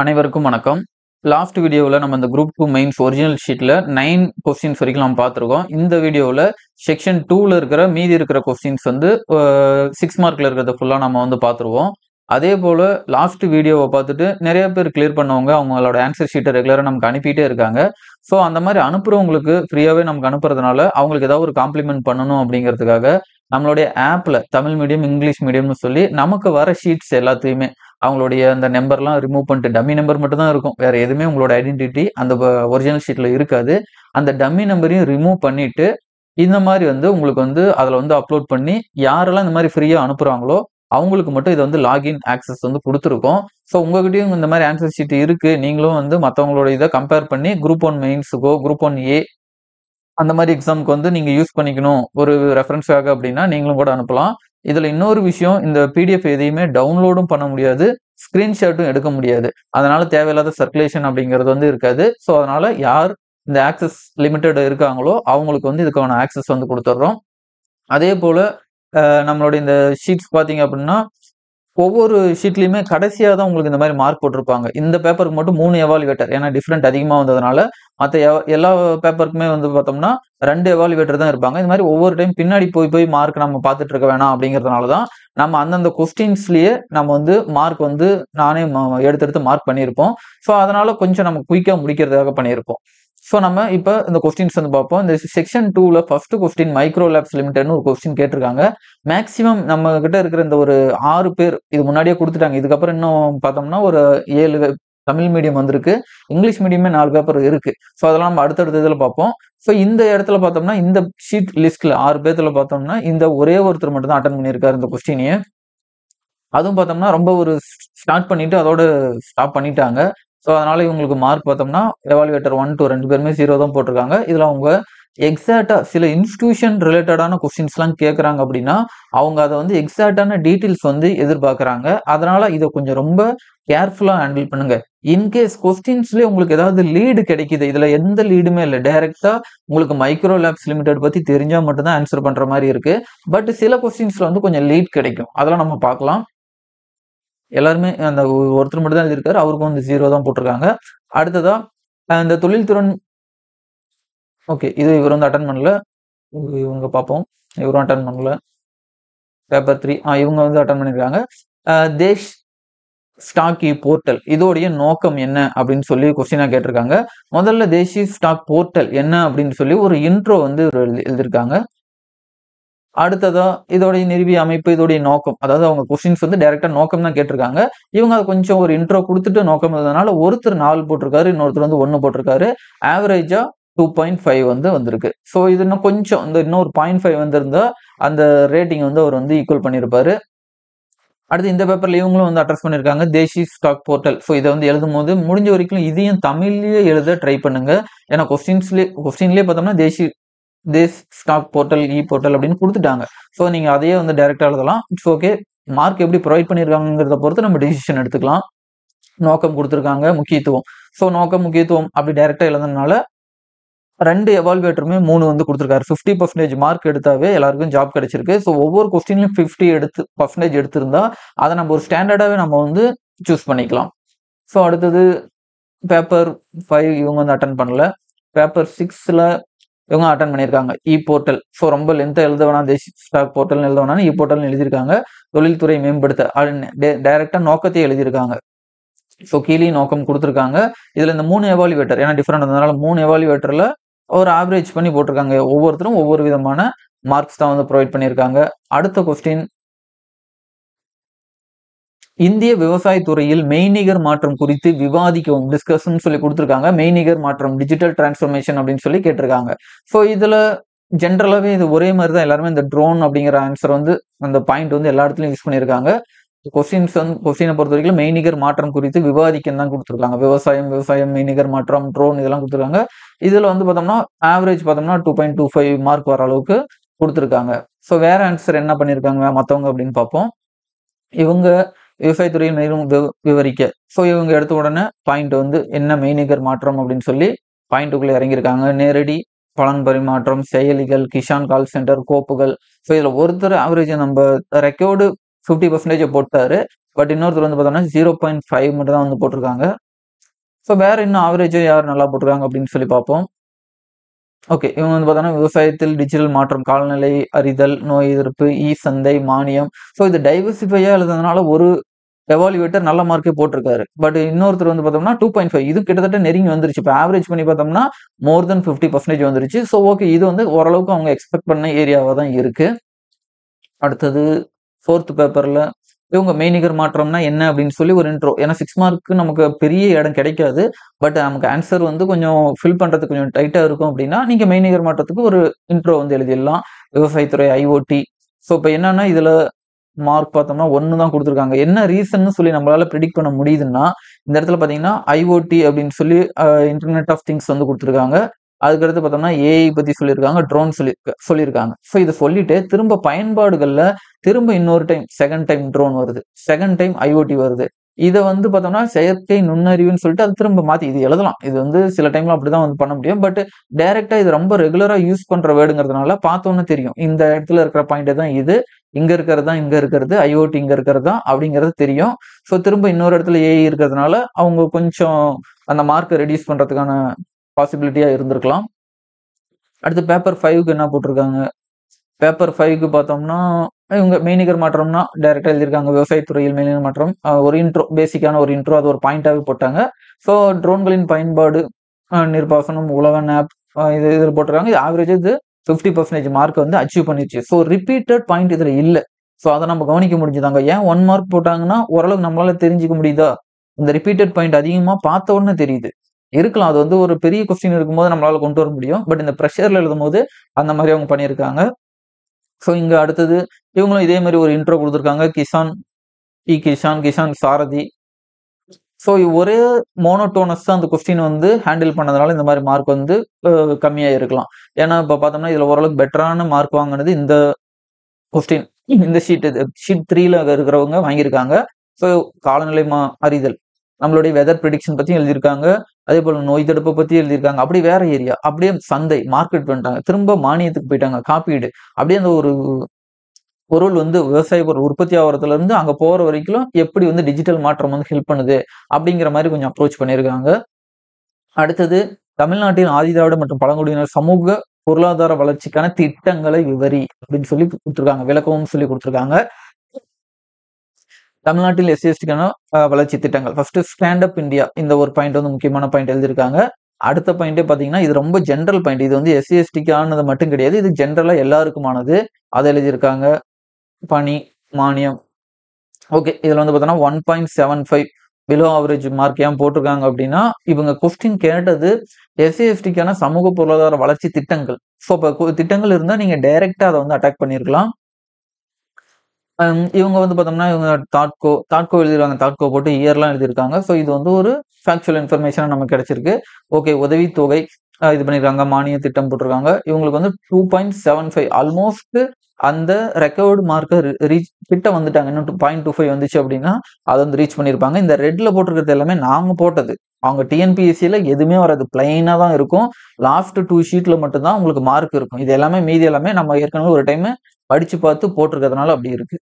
அனைவருக்கும் வணக்கம். லாஸ்ட் வீடியோவில் நம்ம இந்த குரூப் 2 மெயின்ஸ் ஒரிஜினல் ஷீட்டில் 9 கொஸ்டின்ஸ் வரைக்கும் நம்ம பார்த்துருக்கோம். இந்த வீடியோவில் செக்ஷன் 2ல இருக்கிற மீதி இருக்கிற கொஸ்டின்ஸ் வந்து 6 மார்க்கில் இருக்கிறத ஃபுல்லாக நம்ம வந்து பார்த்துருவோம். அதே போல் லாஸ்ட் வீடியோவை பார்த்துட்டு நிறைய பேர் கிளியர் பண்ணவங்க அவங்களோட ஆன்சர் ஷீட்டை ரெகுலராக நமக்கு அனுப்பிட்டே இருக்காங்க. ஸோ அந்த மாதிரி அனுப்புகிறவங்களுக்கு ஃப்ரீயாகவே நமக்கு அனுப்புறதுனால அவங்களுக்கு ஏதாவது ஒரு காம்ப்ளிமெண்ட் பண்ணணும் அப்படிங்கிறதுக்காக நம்மளுடைய ஆப்பில் தமிழ் மீடியம் இங்கிலீஷ் மீடியம்னு சொல்லி நமக்கு வர ஷீட்ஸ் எல்லாத்தையுமே அவங்களுடைய அந்த நம்பர்லாம் ரிமூவ் பண்ணிட்டு டம்மி நம்பர் மட்டும் தான் இருக்கும். வேற எதுவுமே உங்களோட ஐடென்டிட்டி அந்த ஒரிஜினல் ஷீட்ல இருக்காது. அந்த டம்மி நம்பரையும் ரிமூவ் பண்ணிட்டு இந்த மாதிரி வந்து உங்களுக்கு வந்து அதில் வந்து அப்லோட் பண்ணி யாரெல்லாம் இந்த மாதிரி ஃப்ரீயாக அனுப்புகிறாங்களோ அவங்களுக்கு மட்டும் இதை வந்து லாகின் ஆக்சஸ் வந்து கொடுத்துருக்கோம். ஸோ உங்ககிட்டயும் இந்த மாதிரி ஆன்சர் ஷீட் இருக்கு, நீங்களும் வந்து மற்றவங்களோட இதை கம்பேர் பண்ணி குரூப் 1 மெயின்ஸுக்கோ குரூப் 1A அந்த மாதிரி எக்ஸாமுக்கு வந்து நீங்க யூஸ் பண்ணிக்கணும் ஒரு ரெஃபரன்ஸாக அப்படின்னா நீங்களும் கூட அனுப்பலாம். இதுல இன்னொரு விஷயம், இந்த பிடிஎஃப் எதையுமே டவுன்லோடும் பண்ண முடியாது, ஸ்கிரீன்ஷாட்டும் எடுக்க முடியாது. அதனால தேவையில்லாத சர்க்குலேஷன் அப்படிங்கிறது வந்து இருக்காது. ஸோ அதனால யார் இந்த ஆக்சஸ் லிமிட்டட் இருக்காங்களோ அவங்களுக்கு வந்து இதுக்கான ஆக்சஸ் வந்து கொடுத்துட்றோம். அதே போல நம்மளோட இந்த ஷீட்ஸ் பார்த்தீங்க அப்படின்னா ஒவ்வொரு ஷீட்லையுமே கடைசியாக தான் உங்களுக்கு இந்த மாதிரி மார்க் போட்டிருப்பாங்க. இந்த பேப்பருக்கு மட்டும் 3 எவாலுவேட்டர், ஏன்னா டிஃப்ரெண்ட் அதிகமாக வந்ததுனால மற்ற எல்லா பேப்பருக்குமே வந்து பார்த்தோம்னா 2 எவாலுவேட்டர் தான் இருப்பாங்க. இந்த மாதிரி ஒவ்வொரு டைம் பின்னாடி போய் போய் மார்க் நம்ம பார்த்துட்டு இருக்க வேணாம் அப்படிங்கிறதுனால தான் நம்ம அந்தந்த கொஸ்டின்ஸ்லயே நம்ம வந்து மார்க் வந்து நானே எடுத்து மார்க் பண்ணியிருப்போம். ஸோ அதனால கொஞ்சம் நம்ம குயிக்காக முடிக்கிறதுக்காக பண்ணியிருப்போம். ஸோ நம்ம இப்போ இந்த கொஸ்டின்ஸ் வந்து பார்ப்போம். இந்த செக்ஷன் 2ல ஃபர்ஸ்ட் கொஸ்டின் மைக்ரோ லேப்ஸ் லிமிடெட்னு ஒரு கொஸ்டின் கேட்டிருக்காங்க. மேக்ஸிமம் நம்ம கிட்ட இருக்கிற இந்த ஒரு 6 பேர் இது முன்னாடியே கொடுத்துட்டாங்க. இதுக்கப்புறம் இன்னும் பார்த்தோம்னா ஒரு 7 தமிழ் மீடியம் வந்திருக்கு, இங்கிலீஷ் மீடியமே 4 பேப்பர் இருக்கு. ஸோ அதெல்லாம் நம்ம அடுத்தடுத்த இதில் பார்ப்போம். ஸோ இந்த இடத்துல பார்த்தோம்னா இந்த ஷீட் லிஸ்ட்ல 6 பேர்த்துல பார்த்தோம்னா இந்த ஒரே ஒருத்தர் மட்டும் தான் அட்டன் பண்ணியிருக்காரு இந்த கொஸ்டினையே. அதுவும் பார்த்தோம்னா ரொம்ப ஒரு ஸ்டார்ட் பண்ணிட்டு அதோட ஸ்டாப் பண்ணிட்டாங்க. ஸோ அதனால இவங்களுக்கு மார்க் பார்த்தோம்னா எவாலுவேட்டர் 1, 2 2 பேருமே 0 தான் போட்டிருக்காங்க. இதுல அவங்க எக்ஸாக்டா சில இன்ஸ்டிடியூஷன் ரிலேட்டடான கொஸ்டின்ஸ்லாம் கேட்குறாங்க அப்படின்னா அவங்க அதை வந்து எக்ஸாக்டான டீட்டெயில்ஸ் வந்து எதிர்பார்க்குறாங்க. அதனால இதை கொஞ்சம் ரொம்ப கேர்ஃபுல்லாக ஹேண்டில் பண்ணுங்க. இன்கேஸ் கொஸ்டின்ஸ்லேயே உங்களுக்கு ஏதாவது லீடு கிடைக்குது, இதுல எந்த லீடுமே இல்லை, டைரக்டா உங்களுக்கு மைக்ரோ லேப்ஸ் லிமிடெட் பத்தி தெரிஞ்சா மட்டும்தான் ஆன்சர் பண்ற மாதிரி இருக்கு. பட் சில கொஸ்டின்ஸ்ல வந்து கொஞ்சம் லீட் கிடைக்கும், அதெல்லாம் நம்ம பார்க்கலாம். எல்லாருமே அந்த ஒருத்தர் மட்டும் தான் எழுதியிருக்காரு, அவருக்கும் வந்து 0 தான் போட்டிருக்காங்க. அடுத்ததா இந்த தொழில்துறை, ஓகே, இது இவர் வந்து அட்டன் பண்ணல. இவங்க பார்ப்போம், இவரும் அட்டன் பண்ணல. பேப்பர் 3 இவங்க வந்து அட்டன் பண்ணியிருக்காங்க. தேஷ் ஸ்டாக் போர்ட்டல் இதோடைய நோக்கம் என்ன அப்படின்னு சொல்லி கொஸ்டினா கேட்டிருக்காங்க. முதல்ல தேசி ஸ்டாக் போர்ட்டல் என்ன அப்படின்னு சொல்லி ஒரு இன்ட்ரோ வந்து எழுதியிருக்காங்க. அடுத்ததா இதோடைய நிறுவிய அமைப்பு, இதோடைய நோக்கம், அதாவது அவங்க கொஸ்டின்ஸ் வந்து டைரக்டா நோக்கம் தான் கேட்டிருக்காங்க. இவங்க அதை கொஞ்சம் ஒரு இன்ட்ரோ கொடுத்துட்டு நோக்கம் இருந்ததுனால ஒருத்தர் 4 போட்டிருக்காரு, இன்னொருத்தர் வந்து 1 போட்டிருக்காரு. ஆவரேஜா 2.5 வந்து வந்திருக்கு. ஸோ இது இன்னும் கொஞ்சம் இந்த இன்னொரு 0.5 வந்திருந்தா அந்த ரேட்டிங் வந்து அவர் வந்து ஈக்குவல் பண்ணியிருப்பாரு. அடுத்து இந்த பேப்பர்ல இவங்களும் வந்து அட்ரஸ் பண்ணியிருக்காங்க தேசி ஸ்டாக் போர்ட்டல். ஸோ இதை வந்து எழுதும் போது முடிஞ்ச வரைக்கும் இதையும் தமிழ்லயே எழுத ட்ரை பண்ணுங்க. ஏன்னா கொஸ்டின்லேயே பார்த்தோம்னா தேஸ் ஸ்டாக் போர்ட்டல் போர்ட்டல் அப்படின்னு கொடுத்துட்டாங்க. ஸோ நீங்க அதையே வந்து டைரக்டா எழுதலாம். It's okay. மார்க் எப்படி ப்ரொவைட் பண்ணியிருக்காங்கிறத பொறுத்து நம்ம டிசிஷன் எடுத்துக்கலாம். நோக்கம் கொடுத்துருக்காங்க, முக்கியத்துவம். ஸோ நோக்கம் முக்கியத்துவம் அப்படி டைரக்டா எழுதுனால 2 எவால்வேட்டருமே 3 வந்து கொடுத்துருக்காரு. 50% மார்க் எடுத்தாவே எல்லாருக்கும் ஜாப் கிடைச்சிருக்கு. ஸோ ஒவ்வொரு கொஸ்டின்லையும் 50% எடுத்திருந்தா அதை நம்ம ஒரு ஸ்டாண்டர்டாவே நம்ம வந்து சூஸ் பண்ணிக்கலாம். ஸோ அடுத்தது பேப்பர் 5 இவங்க வந்து அட்டன் பண்ணல. பேப்பர் 6ல இவங்க அட்டன் பண்ணியிருக்காங்க. போர்ட்டல். ஸோ ரொம்ப லென்த்தா எழுத வேணாம், தேசி ஸ்டாக் போர்ட்டல் எழுத வேணாம், போர்ட்டல்னு எழுதியிருக்காங்க. தொழில்துறை மேம்படுத்த டைரக்டா நோக்கத்தையே எழுதியிருக்காங்க. ஸோ கீழே நோக்கம் கொடுத்துருக்காங்க. இதுல இந்த 3 எவாலுவேட்டர் ஏன்னா டிஃபரெண்ட் இருந்ததுனால 3 எவாலுவேட்டர்ல ஒரு ஆவரேஜ் பண்ணி போட்டிருக்காங்க. ஒவ்வொருத்தரும் ஒவ்வொரு விதமான மார்க்ஸ் தான் வந்து ப்ரொவைட் பண்ணியிருக்காங்க. அடுத்த கொஸ்டின், இந்திய விவசாயத்துறையில் மெய்நிகர் மாற்றம் குறித்து விவாதிக்கவும் டிஸ்கஷன் சொல்லி கொடுத்துருக்காங்க. மெய்நிகர் மாற்றம் டிஜிட்டல் டிரான்ஸ்ஃபர்மேஷன் அப்படின்னு சொல்லி கேட்டிருக்காங்க. ஸோ இதுல ஜென்ரலாவே இது ஒரே மாதிரி தான் எல்லாருமே இந்த ட்ரோன் அப்படிங்கிற ஆன்சர் வந்து அந்த பாயிண்ட் வந்து எல்லா இடத்துலையும் யூஸ் பண்ணியிருக்காங்க. கொஸ்டினை பொறுத்த வரைக்கும் மெய்நிகர் மாற்றம் குறித்து விவாதிக்கன்னு தான் கொடுத்துருக்காங்க. விவசாயம் மெய்நிகர் மாற்றம், ட்ரோன் இதெல்லாம் கொடுத்துருக்காங்க. இதுல வந்து பார்த்தோம்னா ஆவரேஜ் பார்த்தோம்னா 2.25 மார்க் வர அளவுக்கு கொடுத்துருக்காங்க. ஸோ வேற ஆன்சர் என்ன பண்ணியிருக்காங்க மற்றவங்க அப்படின்னு பார்ப்போம். இவங்க விவசாயத்துறையில் மேலும் விவரிக்க, ஸோ இவங்க எடுத்த உடனே பாயிண்ட் வந்து என்ன மெய்நிகர் மாற்றம் அப்படின்னு சொல்லி பாயிண்ட்டுக்குள்ள இறங்கியிருக்காங்க. நேரடி பலன் பரிமாற்றம், செயலிகள், கிஷான் கால் சென்டர், கோப்புகள். ஸோ இதுல ஒருத்தர் ஆவரேஜ் நம்ம ரெக்கார்டு 50% போட்டாரு. பட் இன்னொருத்தர் வந்து பார்த்தோம்னா 0.5 மட்டும் தான் வந்து போட்டிருக்காங்க. ஸோ வேற இன்னும் ஆவரேஜா யார் நல்லா போட்டிருக்காங்க அப்படின்னு சொல்லி பார்ப்போம். ஓகே. இவங்க வந்து பார்த்தோம்னா, விவசாயத்தில் டிஜிட்டல் மாற்றம், காலநிலை அறிதல், நோய் எதிர்ப்பு, சந்தை, மானியம். ஸோ இது டைவர்சிஃபையா எழுதுனதுனால ஒரு எவாலுவேட்டர் நல்ல மார்க்கே போட்டிருக்காரு. பட் இன்னொருத்தர் வந்து பார்த்தோம்னா 2.5 இது கிட்டத்தட்ட நெருங்கி வந்துருச்சு. இப்ப ஆவரேஜ் பண்ணி பார்த்தோம்னா, மோர் தென் 50% வந்துருச்சு. So okay. இது வந்து ஓரளவுக்கு அவங்க எக்ஸ்பெக்ட் பண்ண ஏரியாவா தான் இருக்கு. அடுத்தது 4த் பேப்பர்ல இவங்க மெய்நிகர் மாற்றம்னா என்ன அப்படின்னு சொல்லி ஒரு இன்ட்ரோ. ஏன்னா 6 மார்க்கு நமக்கு பெரிய இடம் கிடைக்காது. பட் நமக்கு ஆன்சர் வந்து கொஞ்சம் ஃபில் பண்றதுக்கு கொஞ்சம் டைட்டா இருக்கும் அப்படின்னா, நீங்க மெய்நிகர் மாற்றத்துக்கு ஒரு இன்ட்ரோ வந்து எழுதிடலாம். விவசாயத்துறை, ஐஓடி. ஸோ இப்ப என்னன்னா இதுல மார்க் பார்த்தோம்னா 1 தான் குடுத்துருக்காங்க. என்ன ரீசன்னு சொல்லி நம்மளால பிரெடிக்ட் பண்ண முடியுதுன்னா, இந்த இடத்துல பார்த்தீங்கன்னா, ஐஓடி அப்படின்னு சொல்லி இன்டர்நெட் ஆஃப் திங்ஸ் வந்து குடுத்துருக்காங்க. அதுக்கடுத்து பார்த்தோம்னா, ஏஐ பத்தி சொல்லியிருக்காங்க. ட்ரோன் சொல்லியிருக்காங்க. ஸோ இத சொல்லிட்டு திரும்ப பயன்பாடுகள்ல திரும்ப இன்னொரு டைம், செகண்ட் டைம் ட்ரோன் வருது. செகண்ட் டைம் ஐஓடி வருது. இத வந்து பார்த்தோம்னா, செயற்கை நுண்ணறிவுன்னு சொல்லிட்டு அது திரும்ப மாத்தி இது எழுதலாம். இது வந்து சில டைம்ல அப்படிதான் வந்து பண்ண முடியும். பட் டைரக்ட்டா இது ரொம்ப ரெகுலரா யூஸ் பண்ற வேர்டுங்கிறதுனால பார்த்தோனே தெரியும். இந்த இடத்துல இருக்கிற பாயிண்ட் தான் இது. இங்க இருக்கிறது தான் இங்க இருக்கிறது. ஐஓடி இங்க இருக்கிறது தான் அப்படிங்கிறது தெரியும். ஸோ திரும்ப இன்னொரு இடத்துல ஏஐ இருக்கிறதுனால, அவங்க கொஞ்சம் அந்த மார்க்க ரெட்யூஸ் பண்றதுக்கான பாசிபிலிட்டியா இருந்திருக்கலாம். அடுத்து பேப்பர் 5க்கு என்ன போட்டிருக்காங்க? பேப்பர் 5க்கு பார்த்தோம்னா, இவங்க மெய்நிகர் மாற்றம்னா டைரக்ட்டா எழுதியிருக்காங்க. விவசாயத் துறையில் மெய்நிகர் மாற்றம். ஒரு இன்ட்ரோ, பேசிக்கான ஒரு இன்ட்ரோ அது ஒரு பாயிண்டாவே போட்டாங்க. ஸோ ட்ரோன்களின் பயன்பாடு, நீர்ப்பாசனம், உழவன் ஆப் இது இதில போட்டிருக்காங்க. இது ஆவரேஜா இது 50% மார்க் வந்து அச்சீவ் பண்ணிருச்சு. ஸோ ரிப்பீட்டட் பாயிண்ட் இதுல இல்ல. ஸோ அத நம்ம கவனிக்க முடிஞ்சுதாங்க. ஏன் 1 மார்க் போட்டாங்கன்னா, ஓரளவுக்கு நம்மளால தெரிஞ்சுக்க முடியுதா? இந்த ரிப்பீட்டட் பாயிண்ட் அதிகமா பார்த்த உடனே தெரியுது. இருக்கலாம். அது வந்து ஒரு பெரிய கொஸ்டின் இருக்கும்போது நம்மளால கொண்டு வர முடியும். பட் இந்த பிரஷர்ல எழுதும்போது அந்த மாரி அவங்க பண்ணியிருக்காங்க. ஸோ இங்க அடுத்தது இவங்களும் இதே மாரி ஒரு இன்ட்ரோ குடுத்துருக்காங்க. கிசான், கிசான், கிசான் சாரதி. ஸோ ஒரே மோனோட்டோனஸா அந்த கொஸ்டின் வந்து ஹேண்டில் பண்ணதுனால இந்த மாரி மார்க் வந்து அ கம்மியா இருக்கலாம். ஏன்னா இப்ப பார்த்தோம்னா, இதுல ஓரளவுக்கு பெட்டரான மார்க் வாங்குனது இந்த கொஸ்டின். இந்த ஷீட் 3ல இருக்கிறவங்க வாங்கியிருக்காங்க. ஸோ காலநிலை அறிதல். நம்மளுடைய வெதர் பிரெடிக்ஷன் பத்தியும் எழுதியிருக்காங்க. அதேபோல நோய் தடுப்ப பத்தி எழுதியிருக்காங்க. அப்படி வேற ஏரியா. அப்படியே சந்தை, மார்க்கெட் வந்துட்டாங்க. திரும்ப மானியத்துக்கு போயிட்டாங்க. காப்பீடு. அப்படியே அந்த ஒரு பொருள் வந்து விவசாய பொருள் உற்பத்தி ஆகுறதுல இருந்து அங்க போற வரைக்கும் எப்படி வந்து டிஜிட்டல் மாற்றம் வந்து ஹெல்ப் பண்ணுது அப்படிங்கிற மாரி கொஞ்சம் அப்ரோச் பண்ணியிருக்காங்க. அடுத்தது தமிழ்நாட்டின் ஆதிதிராவிட மற்றும் பழங்குடியினர் சமூக பொருளாதார வளர்ச்சிக்கான திட்டங்களை விவரி அப்படின்னு சொல்லி குடுத்துருக்காங்க. விளக்கமும் சொல்லி குடுத்துருக்காங்க. தமிழ்நாட்டில் எஸ்சி/எஸ்டிக்கான வளர்ச்சி திட்டங்கள். ஃபர்ஸ்ட் ஸ்டாண்ட் அப் இந்தியா இந்த ஒரு பாயிண்ட் வந்து முக்கியமான பாயிண்ட் எழுதியிருக்காங்க. அடுத்த பாயிண்டே பார்த்தீங்கன்னா, இது ரொம்ப ஜெனரல் பாயிண்ட். இது வந்து எஸ்சி/எஸ்டிக்கானது மட்டும் கிடையாது. இது ஜெனரலா எல்லாருக்குமானது. அத எழுதியிருக்காங்க. பணி, மானியம். ஓகே. இதுல வந்து பார்த்தோம்னா 1.75 பிலோ ஆவரேஜ் மார்க் ஏன் போட்டிருக்காங்க அப்படின்னா, இவங்க கொஸ்டின் கேட்டது எஸ்சி/எஸ்டிக்கான சமூக பொருளாதார வளர்ச்சி திட்டங்கள். ஸோ அப்ப திட்டங்கள் இருந்தா நீங்க டைரக்ட்டா அத வந்து அட்டாக் பண்ணியிருக்கலாம். இவங்க வந்து பார்த்தோம்னா, இவங்க தாட்கோ எழுதிருக்காங்க. தாட்கோ போட்டு இயர்லாம் எழுதியிருக்காங்க. ஸோ இது வந்து ஒரு ஃபேக்சுவல் இன்ஃபர்மேஷனா நமக்கு கிடைச்சிருக்கு. ஓகே. உதவித்தொகை இது பண்ணியிருக்காங்க. மானிய திட்டம் போட்டிருக்காங்க. இவங்களுக்கு வந்து 2.75 ஆல்மோஸ்ட் அந்த ரெக்கவர்ட் மார்க்க ரீச் கிட்ட வந்துட்டாங்க. இன்னும் 0.25 வந்துச்சு அப்படின்னா, அத வந்து ரீச் பண்ணியிருப்பாங்க. இந்த ரெட்ல போட்டிருக்கிறது எல்லாமே நாங்க போட்டது. அவங்க டிஎன்பிஎஸ்சில எதுவுமே வராது. பிளைனா தான் இருக்கும். லாஸ்ட் 2 ஷீட்ல மட்டும் தான் உங்களுக்கு மார்க் இருக்கும். இது எல்லாமே மீதி எல்லாமே நம்ம ஏற்கனவே ஒரு டைம் படிச்சு பார்த்து போட்டிருக்கிறதுனால அப்படி இருக்கு.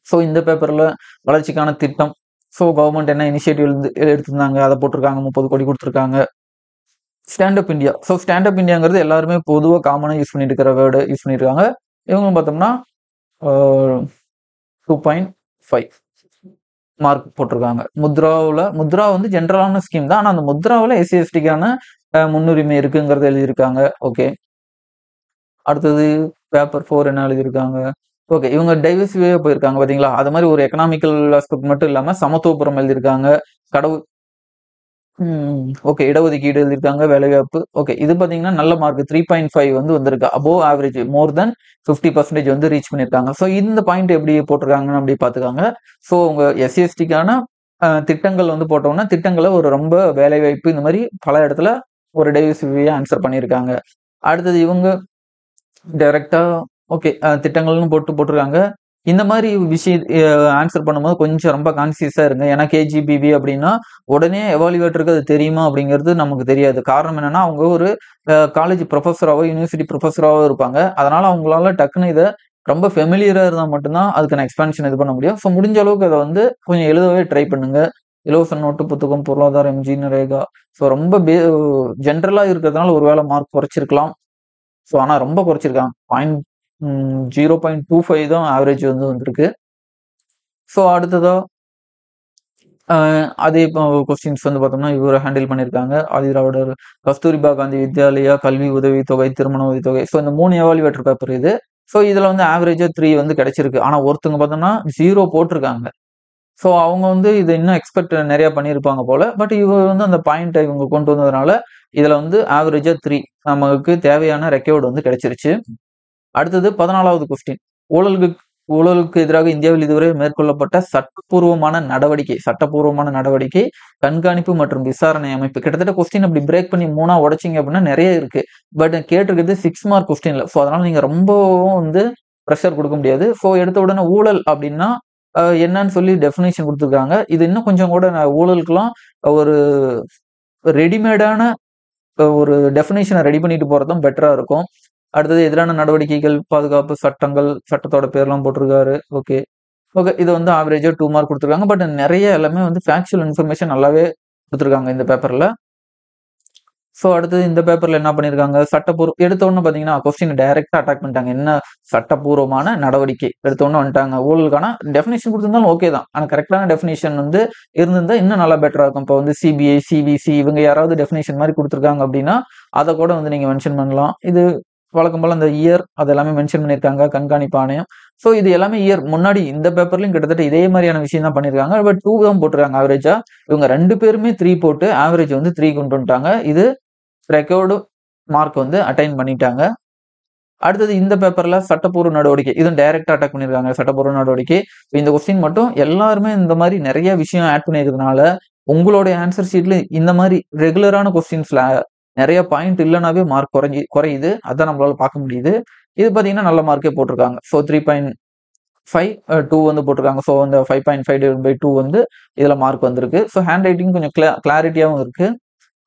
ஸோ இந்த பேப்பர்ல வளர்ச்சிக்கான திட்டம். ஸோ கவர்ன்மெண்ட் என்ன இனிஷியேட்டிவ் எடுத்திருந்தாங்க. அத போட்டிருக்காங்க. 30 கோடி குடுத்துருக்காங்க. Stand up India. So stand up இந்தியாங்கிறது எல்லாருமே பொதுவா காமனா யூஸ் பண்ணிட்டு இருக்கிற வேர்டு யூஸ் பண்ணியிருக்காங்க. இவங்க பார்த்தோம்னா, ஆ 2.5 மார்க் போட்டிருக்காங்க. முத்ரா வந்து ஜெனரலான ஸ்கீம் தான். ஆனா அந்த முத்ராவுல எஸ்சி/எஸ்டிக்கான முன்னுரிமை இருக்குங்கிறத எழுதியிருக்காங்க. ஓகே. அடுத்தது பேப்பர் 4 என்ன எழுதியிருக்காங்க? ஓகே. இவங்க டைவர்சிஃபையா போயிருக்காங்க பார்த்தீங்களா? அது மாரி ஒரு எக்கனாமிக்கல் ஆஸ்பெக்ட் மட்டும் இல்லாம சமத்துவபுரம் எழுதியிருக்காங்க. கடவு ஓகே. இடஒதுக்கீடு எழுதியிருக்காங்க. வேலைவாய்ப்பு. ஓகே. இது பார்த்தீங்கன்னா நல்ல மார்க் 3.5 வந்து வந்திருக்கு. அபோவ் ஆவரேஜ் மோர் தென் 50% வந்து ரீச் பண்ணியிருக்காங்க. ஸோ இந்த பாயிண்ட் எப்படி போட்டிருக்காங்கன்னு அப்படி பார்த்துக்கோங்க. ஸோ உங்க எஸ்சி/எஸ்டிக்கான திட்டங்கள் வந்து போட்டோம்னா, திட்டங்கள ஒரு ரொம்ப வேலைவாய்ப்பு இந்த மாரி பல இடத்துல ஒரு டைவர்சிஃபையா ஆன்சர் பண்ணியிருக்காங்க. அடுத்தது இவங்க டைரக்ட்டா ஓகே. திட்டங்கள்னு போட்டிருக்காங்க. இந்த மாரி ஆன்சர் பண்ணும்போது கொஞ்சம் ரொம்ப கான்ஷியஸா இருங்க. ஏன்னா கேஜிபிவி அப்படின்னா, உடனே எவாலுவேட்டருக்கு அது தெரியுமா அப்படிங்கிறது நமக்கு தெரியாது. காரணம் என்னன்னா, அவங்க ஒரு காலேஜ் புரொஃபஸராவோ, யுனிவர்சிட்டி புரொஃபஸராவோ இருப்பாங்க. அதனால அவங்களால டக்குனு இத ரொம்ப ஃபெமிலியரா இருந்தா மட்டும் தான் அதுக்கான எக்ஸ்பான்ஷன் இது பண்ண முடியும். ஸோ முடிஞ்ச அளவுக்கு அத வந்து கொஞ்சம் எழுதவே ட்ரை பண்ணுங்க. இலவச நோட்டு புத்தகம், பொருளாதாரம், எம்ஜி நரேகா. ஸோ ரொம்ப ஜென்ரலா இருக்கிறதுனால ஒரு வேளை மார்க் குறைச்சிருக்கலாம். ஸோ ஆனா ரொம்ப குறைச்சிருக்காங்க. 0.25 தான் ஆவரேஜ் வந்து வந்திருக்கு. ஸோ அடுத்ததா அதே இப்போ கொஸ்டின்ஸ் வந்து பார்த்தோம்னா, இவர ஹேண்டில் பண்ணியிருக்காங்க. ஆதிதிராவிடர், கஸ்தூரிபா காந்தி வித்யாலயா, கல்வி உதவித்தொகை, திருமண உதவித்தொகை. ஸோ இந்த 3 எவாலுவேட்டர் பேப்பர் இது. ஸோ இதுல வந்து ஆவரேஜா 3 வந்து கிடைச்சிருக்கு. ஆனா ஒருத்தவங்க பார்த்தோம்னா 0 போட்டிருக்காங்க. ஸோ அவங்க வந்து இத இன்னும் எக்ஸ்பெக்ட் நெறைய பண்ணியிருப்பாங்க போல. பட் இவர் வந்து அந்த பாயிண்ட்ட இவங்க கொண்டு வந்ததுனால, இதுல வந்து ஆவரேஜா 3 நமக்கு தேவையான ரெக்கார்ட் வந்து கிடைச்சிருச்சு. அடுத்தது 14வது கொஸ்டின். ஊழலுக்கு ஊழலுக்கு எதிராக இந்தியாவில் இதுவரை மேற்கொள்ளப்பட்ட சட்டப்பூர்வமான நடவடிக்கை, கண்காணிப்பு மற்றும் விசாரணை அமைப்பு. கிட்டத்தட்ட கொஸ்டின் அப்படி பிரேக் பண்ணி 3ஆ உடைச்சீங்க அப்படின்னா நெறைய இருக்கு. பட் கேட்டிருக்கிறது 6 மார்க் கொஸ்டின்ல. ஸோ அதனால நீங்க ரொம்பவும் வந்து பிரஷர் குடுக்க முடியாது. ஸோ எடுத்த உடனே ஊழல் அப்படின்னா, என்னன்னு சொல்லி டெஃபினிஷன் குடுத்துருக்காங்க. இது இன்னும் கொஞ்சம் கூட ஊழலுக்கெல்லாம் ஒரு ரெடிமேடான ஒரு டெஃபினிஷன ரெடி பண்ணிட்டு போறது தான் பெட்டரா இருக்கும். அடுத்தது எதிரான நடவடிக்கைகள், பாதுகாப்பு சட்டங்கள், சட்டத்தோட பேர்லாம் போட்டிருக்காரு. ஓகே. ஓகே. இது வந்து ஆவரேஜா 2 மார்க் குடுத்துருக்காங்க. பட் நெறைய எல்லாமே வந்து ஃபேக்சுவல் இன்ஃபர்மேஷன் நல்லாவே குடுத்துருக்காங்க இந்த பேப்பர்ல. ஸோ அடுத்தது இந்த பேப்பர்ல என்ன பண்ணியிருக்காங்க, எடுத்த உடனே பார்த்தீங்கன்னா, கொஸ்டின டைரக்ட்டா அட்டாக் பண்ணிட்டாங்க. என்ன சட்டப்பூர்வமான நடவடிக்கை. எடுத்த உடனே வந்துட்டாங்க. ஊழலுக்கான டெஃபினிஷன் குடுத்திருந்தாலும் ஓகே தான். ஆனா கரெக்ட்டான டெஃபினிஷன் வந்து இருந்திருந்தா இன்னும் நல்லா பெட்டரா இருக்கும். இப்போ வந்து சிபிஐ, சிவிசி இவங்க யாராவது டெஃபினிஷன் மாரி குடுத்துருக்காங்க அப்படின்னா, அத கூட வந்து நீங்க மென்ஷன் பண்ணலாம். இது வழக்கம் போல அந்த இயர் அது எல்லாமே மென்ஷன் பண்ணியிருக்காங்க. கண்காணிப்பு ஆணையம். ஸோ இது எல்லாமே இயர் முன்னாடி இந்த பேப்பர்லயும் கிட்டத்தட்ட இதே மாரியான விஷயம் தான் பண்ணியிருக்காங்க. பட் 2 தான் போட்டிருக்காங்க ஆவரேஜா. இவங்க 2 பேருமே 3 போட்டு ஆவரேஜ் வந்து 3 கொண்டு வந்துட்டாங்க. இது ரெக்கார்டு மார்க் வந்து அட்டைன் பண்ணிட்டாங்க. அடுத்தது இந்த பேப்பர்ல சட்டப்பூர்வ நடவடிக்கை. இதுவும் டைரக்ட்டா அட்டாக் பண்ணியிருக்காங்க. சட்டப்பூர்வ நடவடிக்கை. இந்த கொஸ்டின் மட்டும் எல்லாருமே இந்த மாரி நெறைய விஷயம் ஆட் பண்ணியிருக்கிறதுனால, உங்களுடைய ஆன்சர் ஷீட்ல இந்த மாரி ரெகுலரான கொஸ்டின்ஸ்ல நெறைய பாயிண்ட் இல்லனாவே மார்க் குறையுது. அதான் நம்மளால பார்க்க முடியுது. இது பார்த்தீங்கன்னா நல்ல மார்க்கே போட்டிருக்காங்க. ஸோ 3.5 2 வந்து போட்டிருக்காங்க. ஸோ அந்த 5.5/2 வந்து இதுல மார்க் வந்திருக்கு. ஸோ ஹேண்ட் ரைட்டிங் கொஞ்சம் கிளாரிட்டியாவும் இருக்கு.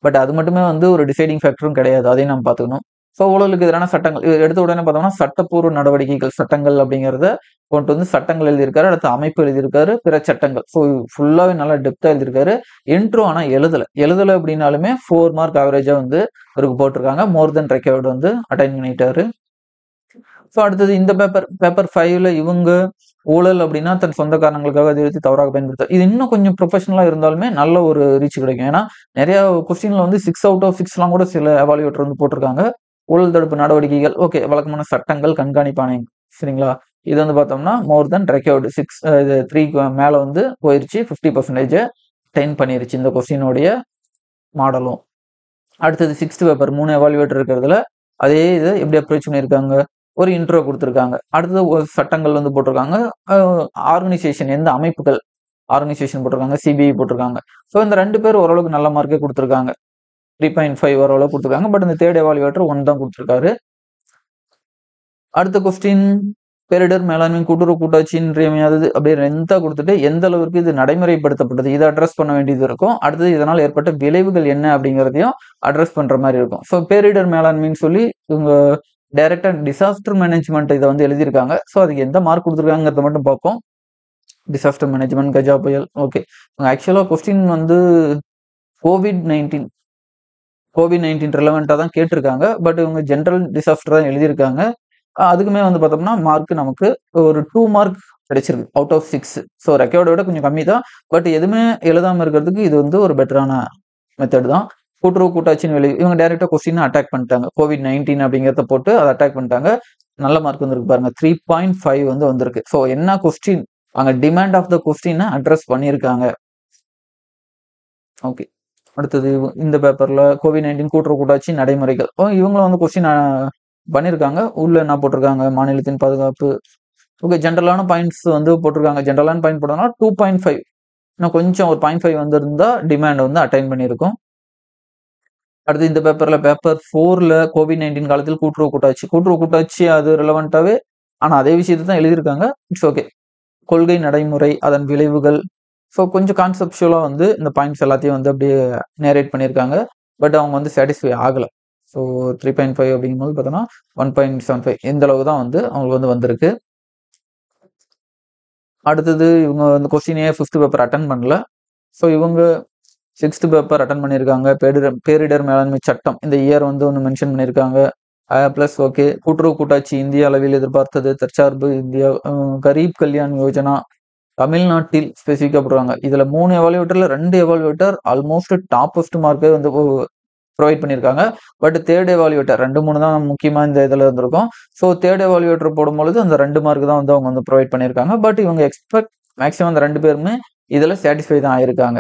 பட் அது மட்டுமே வந்து ஒரு டிசைடிங் ஃபேக்டரும் கிடையாது. அதையும் நம்ம பார்த்துக்கணும். ஸோ ஊழலுக்கு எதிரான சட்டங்கள். இது எடுத்த உடனே பார்த்தோம்னா, சட்டப்பூர்வ நடவடிக்கைகள், சட்டங்கள் அப்படிங்கிறத கொண்டு வந்து சட்டங்கள் எழுதியிருக்காரு. அடுத்து அமைப்பு எழுதியிருக்காரு. பிற சட்டங்கள். ஸோ ஃபுல்லாவே நல்லா டெப்த்தா எழுதியிருக்காரு. இன்ட்ரோ ஆனா எழுதல. எழுதல அப்படின்னாலுமே 4 மார்க் ஆவரேஜா வந்து இவருக்கு போட்டிருக்காங்க. மோர் தென் ரெக்கார்ட் வந்து அட்டைன் பண்ணிட்டாரு. ஸோ அடுத்தது இந்த பேப்பர் 5ல இவங்க ஊழல் அப்படின்னா தன் சொந்த காரணங்களுக்காக அதை எடுத்து தவறாக பயன்படுத்த இது இன்னும் கொஞ்சம் ப்ரொஃபஷனலா இருந்தாலுமே நல்ல ஒரு ரீச் கிடைக்கும். ஏன்னா நெறைய கொஸ்டின்ல வந்து 6 அவுட் ஆஃப் 6லாம் கூட சில எவாலுவேட்டர் வந்து போட்டிருக்காங்க. ஊழல் தடுப்பு நடவடிக்கைகள், ஓகே வழக்கமான சட்டங்கள், கண்காணிப்பு ஆணையம். சரிங்களா? இது வந்து பார்த்தோம்னா மோர் தென் ரெக்கார்டு 3க்கு மேல வந்து போயிருச்சு. 50% அட்டைன் பண்ணிருச்சு இந்த கொஸ்டினுடைய மாடலும். அடுத்தது 6த் பேப்பர் 3 எவாலுவேட்டர் இருக்கிறதுல அதே இத எப்படி அப்ரோச் பண்ணியிருக்காங்க? ஒரு இன்ட்ரோ குடுத்துருக்காங்க. அடுத்தது ஒரு சட்டங்கள் வந்து போட்டிருக்காங்க. அ ஆர்கனைசேஷன் எந்த அமைப்புகள் ஆர்கனைசேஷன் போட்டிருக்காங்க. சிபிஐ போட்டிருக்காங்க. ஸோ இந்த 2 பேர் ஓரளவுக்கு நல்ல மார்க்கே குடுத்துருக்காங்க. 3.5 ஓரளவு குடுத்துருக்காங்க. பட் இந்த 3 எவாலுவேட்டர் 1 தான் குடுத்துருக்காரு. அடுத்த கொஸ்டின் பேரிடர் மேலாண்மை கூட்டுறவு கூட்டாட்சி இன்றியமையாதது அப்படியே லென்த்தா குடுத்துட்டு, எந்த அளவிற்கு இது நடைமுறைப்படுத்தப்பட்டது, இத அட்ரஸ் பண்ண வேண்டியது இருக்கும். அடுத்தது இதனால் ஏற்பட்ட விளைவுகள் என்ன அப்படிங்கிறதையும் அட்ரஸ் பண்ற மாரி இருக்கும். ஸோ பேரிடர் மேலாண்மைன்னு சொல்லி இவங்க டைரக்ட்டா டிசாஸ்டர் மேனேஜ்மென்ட் இத வந்து எழுதியிருக்காங்க. ஸோ அதுக்கு எந்த மார்க் குடுத்துருக்காங்கறத மட்டும் பார்ப்போம். டிசாஸ்டர் மேனேஜ்மென்ட், கஜா புயல். ஓகே. ஆக்சுவலா கொஸ்டின் வந்து கோவிட்-19 கோவிட்-19 ரிலவென்ட்டா தான் கேட்டிருக்காங்க. பட் இவங்க ஜெனரல் டிசாஸ்டர் தான் எழுதியிருக்காங்க. அதுக்குமே வந்து பார்த்தோம்னா, மார்க் நமக்கு ஒரு 2 மார்க் கிடைச்சிருக்கு. Out of 6. ஸோ ரெக்கார்ட விட கொஞ்சம் கம்மி தான். பட் எதுவுமே எழுதாம இருக்கிறதுக்கு இது வந்து ஒரு பெட்டரான மெத்தட் தான். கூட்டுறவு கூட்டாட்சியின் விளைவு. இவங்க டைரக்ட்டா கொஸ்டின அட்டாக் பண்ணிட்டாங்க. கோவிட்-19 அப்படிங்கிறத போட்டு அத அட்டாக் பண்ணிட்டாங்க. நல்ல மார்க் வந்திருக்கு பாருங்க. 3.5 வந்து வந்திருக்கு. ஸோ என்ன கொஸ்டின் அங்க டிமாண்ட் ஆஃப் த கொஸ்டின அட்ரஸ் பண்ணியிருக்காங்க. ஓகே. அடுத்தது இந்த பேப்பர்ல கோவிட்-19 கூட்டுறவு கூட்டாட்சி நடைமுறைகள். இவங்களும் வந்து கொஸ்டின் பண்ணியிருக்காங்க. உள்ள என்ன போட்டிருக்காங்க? மாநிலத்தின் பாதுகாப்பு. ஓகே. ஜெனரலான பாயிண்ட்ஸ் வந்து போட்டிருக்காங்க. ஜெனரலான பாயிண்ட் போட்டதுனால 2.5 இன்னும் கொஞ்சம் ஒரு 0.5 வந்திருந்தா டிமாண்ட் வந்து அட்டைன் பண்ணியிருக்கும். அடுத்து இந்த பேப்பர் 4ல கோவிட்-19 காலத்தில் கூட்டுறவு கூட்டாட்சி அது ரிலவென்ட்டாவே ஆனா அதே விஷயத்த தான் எழுதியிருக்காங்க. It's okay. கொள்கை நடைமுறை, அதன் விளைவுகள். ஸோ கொஞ்சம் கான்செப்சுவலா வந்து இந்த பாயிண்ட்ஸ் எல்லாத்தையும் வந்து அப்படியே நேரேட் பண்ணியிருக்காங்க. பட் அவங்க வந்து சாட்டிஸ்ஃபை ஆகல. ஸோ 3.5 அப்படிங்கும்போது பார்த்தோம்னா 1.75 இந்த அளவு தான் வந்து அவங்களுக்கு வந்து வந்திருக்கு. அடுத்தது இவங்க வந்து கொஸ்டினே 5த் பேப்பர் அட்டெண்ட் பண்ணல. ஸோ இவங்க 6th பேப்பர் அட்டன் பண்ணியிருக்காங்க. பேரிடர் மேலாண்மை சட்டம் இந்த இயர் வந்து ஒன்று மென்ஷன் பண்ணியிருக்காங்க. ப்ளஸ் ஓகே கூட்டுறவு கூட்டாட்சி இந்திய அளவில் எதிர்பார்த்தது, தற்சார்பு இந்தியா, கரீப் கல்யாண் யோஜனா தமிழ்நாட்டில் ஸ்பெசிஃபிக்காக போடுறாங்க. இதில் 3 எவாலுவேட்டரில் 2 எவாலுவேட்டர் ஆல்மோஸ்ட் டாப்பஸ்ட் மார்க்கே வந்து ப்ரொவைட் பண்ணியிருக்காங்க. பட் தேர்ட் எவாலுவேட்டர் 2, 3 தான் முக்கியமாக இந்த இதில் இருந்திருக்கும். ஸோ தேர்ட் எவாலுவேட்டர் போடும்பொழுது அந்த 2 மார்க் தான் வந்து அவங்க வந்து ப்ரொவைட் பண்ணியிருக்காங்க. பட் இவங்க எக்ஸ்பெக்ட் மேக்ஸிமம் அந்த 2 பேருமே இதில் சாட்டிஸ்ஃபை தான் ஆயிருக்காங்க.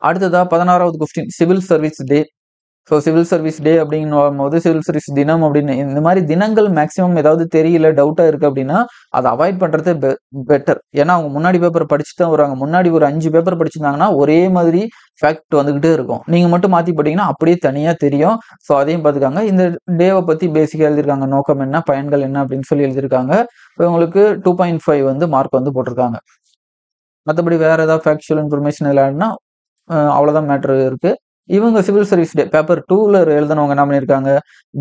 அடுத்ததா 16வது கொஸ்டின் சிவில் சர்வீஸ் டே. ஸோ சிவில் சர்வீஸ் டே அப்படின்னு வரும்போது சிவில் சர்வீஸ் தினம் அப்படின்னு இந்த மாதிரி தினங்கள் மேக்ஸிமம் ஏதாவது தெரியல டவுட்டா இருக்கு அப்படின்னா அதை அவாய்ட் பண்றது பெட்டர். ஏன்னா அவங்க முன்னாடி பேப்பர் படிச்சுட்டு தான் வராங்க. முன்னாடி ஒரு 5 பேப்பர் படிச்சிருந்தாங்கன்னா ஒரே மாதிரி ஃபேக்ட் வந்துகிட்டே இருக்கும். நீங்க மட்டும் மாத்தி போட்டீங்கன்னா அப்படியே தனியா தெரியும். ஸோ அதையும் பார்த்துக்காங்க. இந்த டேவை பத்தி பேசிக்கா எழுதியிருக்காங்க. நோக்கம் என்ன, பயன்கள் என்ன அப்படின்னு சொல்லி எழுதியிருக்காங்க. உங்களுக்கு 2.5 வந்து மார்க் வந்து போட்டிருக்காங்க. மற்றபடி வேற ஏதாவது ஃபேக்சுவல் இன்ஃபர்மேஷன் இல்லைன்னா அவ்வளோதான் மேட்ரு இருக்கு. இவங்க சிவில் சர்வீஸ் டே பேப்பர் 2ல எழுதினவங்க என்ன பண்ணியிருக்காங்க,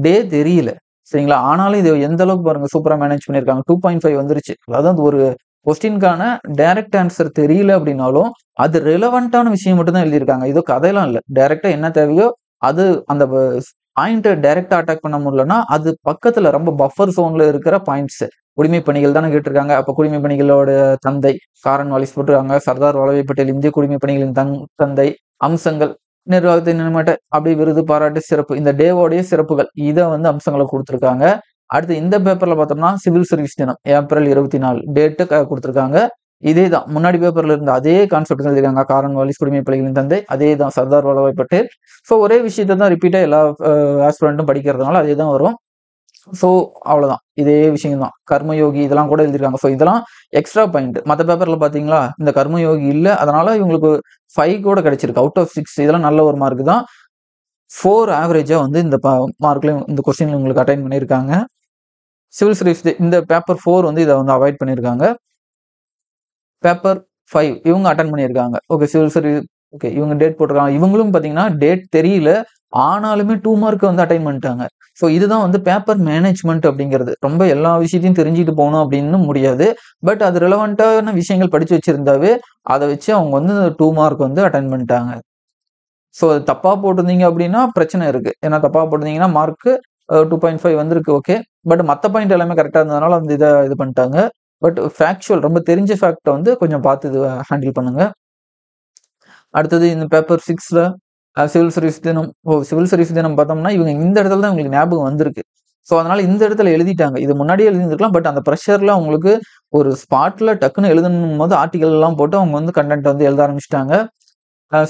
டே தெரியல சரிங்களா. ஆனாலும் இது எந்த அளவுக்கு பாருங்க சூப்பரா மேனேஜ் பண்ணியிருக்காங்க. 2.5 வந்துருச்சு. அதாவது ஒரு கொஸ்டின்கான டைரக்ட் ஆன்சர் தெரியல அப்படின்னாலும் அது ரெலவெண்டான விஷயம் மட்டும் தான் எழுதியிருக்காங்க. இது கதையெல்லாம் இல்லை. டைரக்டா என்ன தேவையோ அது அந்த பாயிண்ட்டை டைரக்டா அட்டாக் பண்ண முடியலன்னா அது பக்கத்துல ரொம்ப பஃபர் ஜோன்ல இருக்கிற பாயிண்ட்ஸ். குடிமை பணிகள் தானே கேட்டிருக்காங்க. அப்ப குடிமை பணிகளோட தந்தை காரன் வாலிஸ் போட்டிருக்காங்க. சர்தார் வல்லபாய் பட்டேல் இந்திய குடிமை பணிகளின் தந்தை. அம்சங்கள் நிர்வாகத்தின் நிலைமட்ட அப்படி விருது பாராட்டு சிறப்பு இந்த டேவோடைய சிறப்புகள் இதை வந்து அம்சங்களை கொடுத்துருக்காங்க. அடுத்து இந்த பேப்பர்ல பார்த்தோம்னா சிவில் சர்வீஸ் தினம் ஏப்ரல் 24 டேட்டு கொடுத்துருக்காங்க. இதே தான் முன்னாடி பேப்பர்ல இருந்த அதே கான்செப்ட் தான் எழுதிருக்காங்க. காரன் வாலிஸ் குடிமை பணிகளின் தந்தை, அதே தான் சர்தார் வல்லபாய் பட்டேல். ஸோ ஒரே விஷயத்தை தான் ரிப்பீட்டா எல்லா ஆஸ்பிரண்ட்டும் படிக்கிறதுனால அதே தான் வரும். ஸோ அவ்வளோதான், இதே விஷயம் தான். கர்மயோகி இதெல்லாம் கூட எழுதிருக்காங்க. ஸோ இதெல்லாம் எக்ஸ்ட்ரா பாயிண்ட். மற்ற பேப்பர்ல பார்த்தீங்களா இந்த கர்மயோகி இல்லை, அதனால இவங்களுக்கு 5 கூட கிடைச்சிருக்கு அவுட் ஆஃப் 6. இதெல்லாம் நல்ல ஒரு மார்க் தான். 4 ஆவரேஜா வந்து இந்த மார்க்லையும் இந்த கொஸ்டின் உங்களுக்கு அட்டைன் பண்ணியிருக்காங்க. சிவில் சர்வீஸ் இந்த பேப்பர் 4 வந்து இதை வந்து அவாய்ட் பண்ணியிருக்காங்க. பேப்பர் 5 இவங்க அட்டன் பண்ணியிருக்காங்க. ஓகே சிவில் சர்வீஸ் ஓகே இவங்க டேட் போட்டிருக்காங்க. இவங்களும் பார்த்தீங்கன்னா டேட் தெரியல, ஆனாலுமே 2 மார்க் வந்து அட்டைன் பண்ணிட்டாங்க. ஸோ இதுதான் வந்து பேப்பர் மேனேஜ்மெண்ட் அப்படிங்கிறது. ரொம்ப எல்லா விஷயத்தையும் தெரிஞ்சுட்டு போகணும் அப்படின்னு முடியாது. பட் அது ரிலவெண்டான விஷயங்கள் படிச்சு வச்சிருந்தாவே அதை வச்சு அவங்க வந்து 2 மார்க் வந்து அட்டைன் பண்ணிட்டாங்க. ஸோ அது தப்பா போட்டிருந்தீங்க அப்படின்னா பிரச்சனை இருக்கு. ஏன்னா தப்பா போட்டிருந்தீங்கன்னா மார்க்கு 2.5 வந்திருக்கு ஓகே. பட் மற்ற பாயிண்ட் எல்லாமே கரெக்டாக இருந்ததுனால அந்த இதை இது பண்ணிட்டாங்க. பட் ஃபேக்சுவல் ரொம்ப தெரிஞ்ச ஃபேக்டை வந்து கொஞ்சம் பார்த்து இது ஹேண்டில் பண்ணுங்க. அடுத்தது இந்த பேப்பர் 6ல சிவில் சர்வீஸ் தினம். சிவில் சர்வீஸ் தினம் பார்த்தோம்னா இவங்க இந்த இடத்துல தான் உங்களுக்கு ஞாபகம் வந்திருக்கு. ஸோ அதனால இந்த இடத்துல எழுதிட்டாங்க. இது முன்னாடியே எழுதிருக்கலாம். பட் அந்த ப்ரெஷர்ல அவங்களுக்கு ஒரு ஸ்பாட்ல டக்குன்னு எழுதணும் போது ஆர்டிகல் எல்லாம் போட்டு அவங்க வந்து கண்டென்ட் வந்து எழுத ஆரம்பிச்சிட்டாங்க.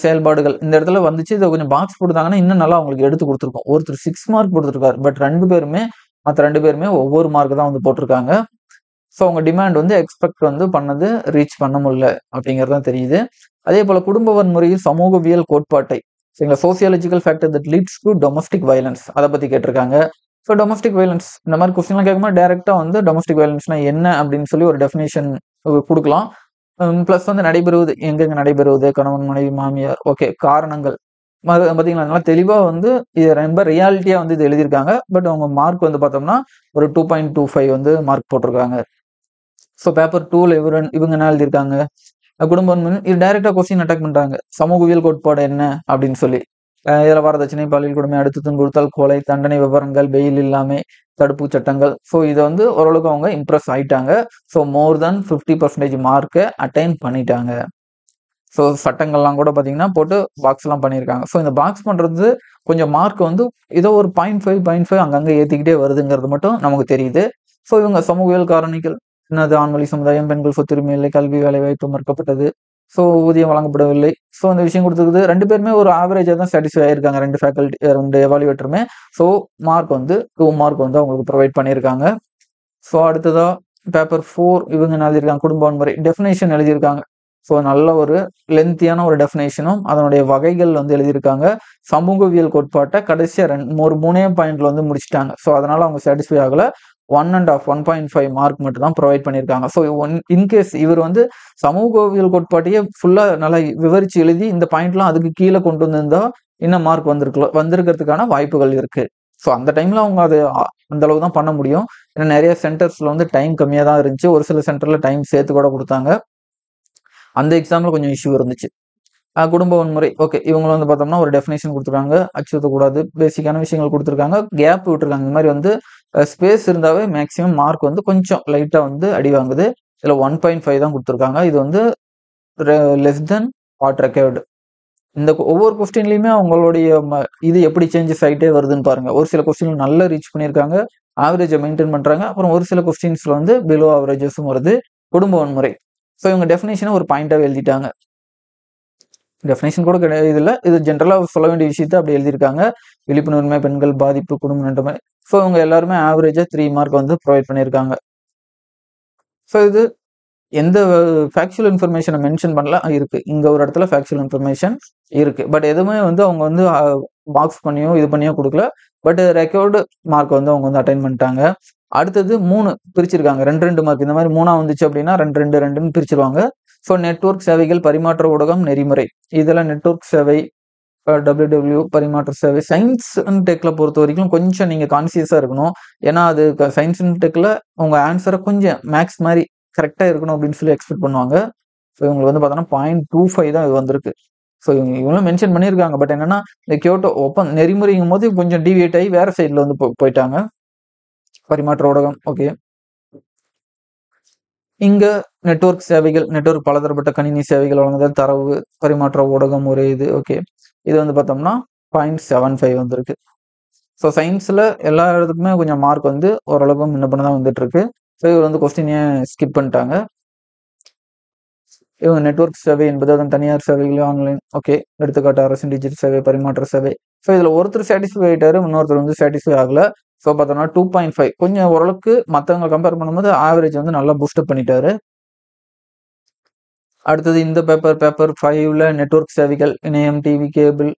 செயல்பாடுகள் இந்த இடத்துல வந்துச்சு. இதை கொஞ்சம் பாக்ஸ் போட்டுதாங்கன்னா இன்னும் நல்லா அவங்களுக்கு எடுத்து கொடுத்துருக்கோம். ஒருத்தர் 6 மார்க் கொடுத்துருக்காரு. பட் மற்ற 2 பேருமே ஒவ்வொரு மார்க் தான் வந்து போட்டிருக்காங்க. ஸோ அவங்க டிமாண்ட் வந்து எக்ஸ்பெக்ட் வந்து பண்ணது ரீச் பண்ண முடியல அப்படிங்கிறது தான் தெரியுது. அதே போல குடும்ப வன்முறையில் சமூகவியல் கோட்பாட்டை சரிங்களா sociological factor that leads to domestic violence அதை பத்தி கேட்டிருக்காங்க. ஸோ டொமஸ்டிக் வயலன்ஸ் இந்த மாதிரி கொஸ்டின்லாம் கேட்கும்போது டைரக்டா வந்து டொமஸ்டிக் வயலன்ஸ்னா என்ன அப்படின்னு சொல்லி ஒரு டெஃபினேஷன் கொடுக்கலாம். பிளஸ் வந்து நடைபெறுவது எங்கெங்க நடைபெறுவது, கணவன் மனைவி மாமியார் ஓகே காரணங்கள் பார்த்தீங்களா நல்லா தெளிவாக வந்து இது ரொம்ப ரியாலிட்டியா வந்து இது எழுதியிருக்காங்க. பட் அவங்க மார்க் வந்து பார்த்தோம்னா ஒரு 2.25 வந்து மார்க் போட்டிருக்காங்க. ஸோ பேப்பர் 2ல இவங்க என்ன எழுதியிருக்காங்க, குடும்பம் இது டைரக்டா கொஸ்டின் அட்டாக் பண்றாங்க. சமூகவியல் கோட்பாடு என்ன அப்படின்னு சொல்லி இதில் வரதட்சணை, பாலியல் கொடுமை, அடுத்து துன்புறுத்தல், கொலை, தண்டனை விவரங்கள், பெயில் இல்லாமை, தடுப்பு சட்டங்கள். ஸோ இதை வந்து ஓரளவுக்கு அவங்க இம்ப்ரெஸ் ஆயிட்டாங்க. ஸோ மோர் தென் 50% மார்க்கை அட்டைன் பண்ணிட்டாங்க. ஸோ சட்டங்கள்லாம் கூட பார்த்தீங்கன்னா போட்டு பாக்ஸ்லாம் பண்ணியிருக்காங்க. ஸோ இந்த பாக்ஸ் பண்ணுறது கொஞ்சம் மார்க் வந்து ஏதோ ஒரு 0.5 அங்கங்கே ஏற்றிக்கிட்டே வருதுங்கிறது மட்டும் நமக்கு தெரியுது. ஸோ இவங்க சமூகவியல் காரணிகள் என்னது, ஆண்வழி சமுதாயம், பெண்கள் சொத்துரிமை இல்லை, கல்வி வேலைவாய்ப்பு மறுக்கப்பட்டது, ஸோ ஊதியம் வழங்கப்படவில்லை. ஸோ இந்த விஷயம் கொடுத்துருக்குது. 2 பேருமே ஒரு ஆவரேஜாக தான் சாட்டிஸ்ஃபை ஆயிருக்காங்க. 2 எவாலுவேட்டருமே. ஸோ மார்க் வந்து 2 மார்க் வந்து அவங்களுக்கு ப்ரொவைட் பண்ணியிருக்காங்க. ஸோ அடுத்ததா பேப்பர் 4 இவங்க என்ன எழுதியிருக்காங்க, குடும்ப வன்முறை டெஃபினேஷன் எழுதியிருக்காங்க. ஸோ நல்ல ஒரு லென்த்தியான ஒரு டெஃபினேஷனும் அதனுடைய வகைகள் வந்து எழுதியிருக்காங்க. சமூகவியல் கோட்பாட்டை கடைசியாக ஒரு 3 பாயிண்ட்ல வந்து முடிச்சிட்டாங்க. ஸோ அதனால அவங்க சாட்டிஸ்ஃபை ஆகல. 1.5 மார்க் மட்டும் தான் ப்ரொவைட் பண்ணியிருக்காங்க. ஸோ இன்கேஸ் இவர் வந்து சமூகவியல் கோட்பாட்டையே ஃபுல்லா நல்லா விவரிச்சு எழுதி இந்த பாயிண்ட்லாம் அதுக்கு கீழே கொண்டு வந்திருந்தா இன்னும் மார்க் வந்திருக்கிறதுக்கான வாய்ப்புகள் இருக்கு. ஸோ அந்த டைம்ல அவங்க அது அந்த அளவு தான் பண்ண முடியும். ஏன்னா நிறைய சென்டர்ஸ்ல வந்து டைம் கம்மியாக தான் இருந்துச்சு. ஒரு சில சென்டர்ல டைம் சேர்த்து கூட கொடுத்தாங்க. அந்த எக்ஸாமில் கொஞ்சம் இஷ்யூ இருந்துச்சு. குடும்ப வன்முறை ஓகே, இவங்க வந்து பார்த்தோம்னா ஒரு டெஃபினேஷன் கொடுத்துருக்காங்க, அச்சுறுத்தக்கூடாது, பேசிக்கான விஷயங்கள் கொடுத்துருக்காங்க, கேப் விட்டுருக்காங்க. இந்த மாதிரி வந்து ஸ்பேஸ் இருந்தாவே மேக்ஸிமம் மார்க் வந்து கொஞ்சம் லைட்டாக வந்து அடி வாங்குது. இதில் 1.5 தான் கொடுத்துருக்காங்க. இது வந்து லெஸ் தென் வாட் ரெக்கவர்டு. இந்த ஒவ்வொரு கொஸ்டின்லையுமே அவங்களுடைய இது எப்படி சேஞ்சஸ் ஆகிட்டே வருதுன்னு பாருங்க. ஒரு சில கொஸ்டின் நல்லா ரீச் பண்ணியிருக்காங்க, ஆவரேஜை மெயின்டைன் பண்ணுறாங்க. அப்புறம் ஒரு சில கொஸ்டின்ஸில் வந்து பிலோ ஆவரேஜஸும் வருது. குடும்ப வன்முறை, ஸோ இவங்க டெஃபினேஷனை ஒரு பாயிண்டாக எழுதிட்டாங்க. டெஃபினேஷன் கூட கிடையாது இதில், இது ஜென்ரலாக சொல்ல வேண்டிய விஷயத்த அப்படி எழுதியிருக்காங்க. விழிப்புணர்மை, பெண்கள் பாதிப்பு, குடும்ப நன்மை. ஸோ இவங்க எல்லாருமே ஆவரேஜாக 3 மார்க் வந்து ப்ரொவைட் பண்ணியிருக்காங்க. ஸோ இது எந்த ஃபேக்சுவல் இன்ஃபர்மேஷனை மென்ஷன் பண்ணல இருக்கு. இங்கே ஒரு இடத்துல ஃபேக்சுவல் இன்ஃபர்மேஷன் இருக்கு, பட் எதுவுமே வந்து அவங்க வந்து பாக்ஸ் பண்ணியோ இது பண்ணியோ கொடுக்கல. பட் ரெக்கார்டு மார்க் வந்து அவங்க வந்து அட்டைன் பண்ணிட்டாங்க. அடுத்தது 3 பிரிச்சிருக்காங்க, 2 மார்க். இந்த மாதிரி 3 வந்துச்சு அப்படின்னா 2 பிரிச்சிருவாங்க. ஸோ நெட்வொர்க் சேவைகள், பரிமாற்ற ஊடகம், நெறிமுறை, இதெல்லாம் நெட்வொர்க் சேவை, WW பரிமாற்ற சேவை. சயின்ஸ் அண்ட் டெக்ல பொறுத்த வரைக்கும் கொஞ்சம் நீங்கள் கான்சியஸாக இருக்கணும். ஏன்னா அது சயின்ஸ் அண்ட் டெக்ல உங்கள் ஆன்சரை கொஞ்சம் மேக்ஸ் மாதிரி கரெக்டாக இருக்கணும் அப்படின்னு சொல்லி எக்ஸ்பெக்ட் பண்ணுவாங்க. ஸோ இவங்களுக்கு வந்து பார்த்தோன்னா 0.25 தான் இது வந்திருக்கு. ஸோ இவங்களும் மென்ஷன் பண்ணியிருக்காங்க. பட் என்னன்னா இந்த கியோட்டோ ஓப்பன் நெறிமுறைங்கும் போது கொஞ்சம் டிவியேட் ஆகி வேற சைடில் வந்து போயிட்டாங்க. பரிமாற்ற ஊடகம் ஓகே. இங்க நெட்வொர்க் சேவைகள், நெட்வொர்க் பலதரப்பட்ட கணினி சேவைகள் வழங்குதல், தரவு பரிமாற்ற ஊடகம் ஒரு இது ஓகே. இது வந்து பார்த்தோம்னா 0.75 வந்திருக்கு. ஸோ சயின்ஸில் எல்லா இடத்துக்குமே கொஞ்சம் மார்க் வந்து ஓரளவுக்கு முன்ன பண்ண தான் வந்துட்டு இருக்கு. ஸோ இவர் வந்து கொஸ்டினே ஸ்கிப் பண்ணிட்டாங்க. இவங்க நெட்வொர்க் சேவை என்பது அதன் தனியார் சேவைகள், ஆன்லைன் ஓகே. எடுத்துக்காட்டு அரசின் டிஜிட்டல் சேவை, பரிமாற்ற சேவை. ஸோ இதில் ஒருத்தர் சாட்டிஸ்ஃபை ஆகிட்டாரு, இன்னொருத்தர் வந்து சாட்டிஸ்ஃபை ஆகல. ஸோ பார்த்தோம்னா 2.5 கொஞ்சம் ஓரளவுக்கு மற்றவங்க கம்பேர் பண்ணும்போது ஆவரேஜ் வந்து நல்லா பூஸ்டப் பண்ணிட்டாரு. அடுத்தது இந்த பேப்பர் 5ல நெட்வொர்க் சேவைகள், இணையம், டிவி, கேபிள்,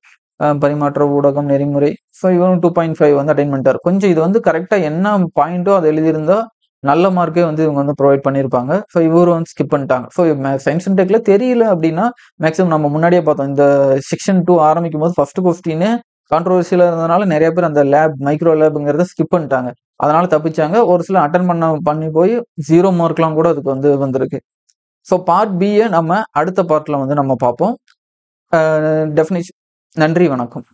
பரிமாற்ற ஊடகம், நெறிமுறை. ஸோ இவரும் 2.5 வந்து அட்டைன் பண்ணிட்டார். கொஞ்சம் இது வந்து கரெக்டாக என்ன பாயிண்டோ அதை எழுதியிருந்தா நல்ல மார்க்கே வந்து இவங்க வந்து ப்ரொவைட் பண்ணியிருப்பாங்க. ஸோ இவரும் வந்து ஸ்கிப் பண்ணிட்டாங்க. ஸோ சயின்ஸ் அண்ட் டெக்ல தெரியல அப்படின்னா மேக்ஸிமம் நம்ம முன்னாடியே பார்த்தோம். இந்த செக்ஷன் 2 ஆரம்பிக்கும் போது ஃபர்ஸ்ட் கொஸ்டின் கான்ட்ரவர்சியலாக இருந்ததுனால நிறைய பேர் அந்த லேப் மைக்ரோ லேபுங்கிறத ஸ்கிப் பண்ணிட்டாங்க. அதனால தப்பிச்சாங்க. ஒரு சில அட்டன் பண்ணி போய் 0 மார்க்லாம் கூட அதுக்கு வந்து வந்திருக்கு. ஸோ பார்ட் பியை நம்ம அடுத்த பார்ட்டில் வந்து நம்ம பார்ப்போம். டெஃபினிஷன். நன்றி, வணக்கம்.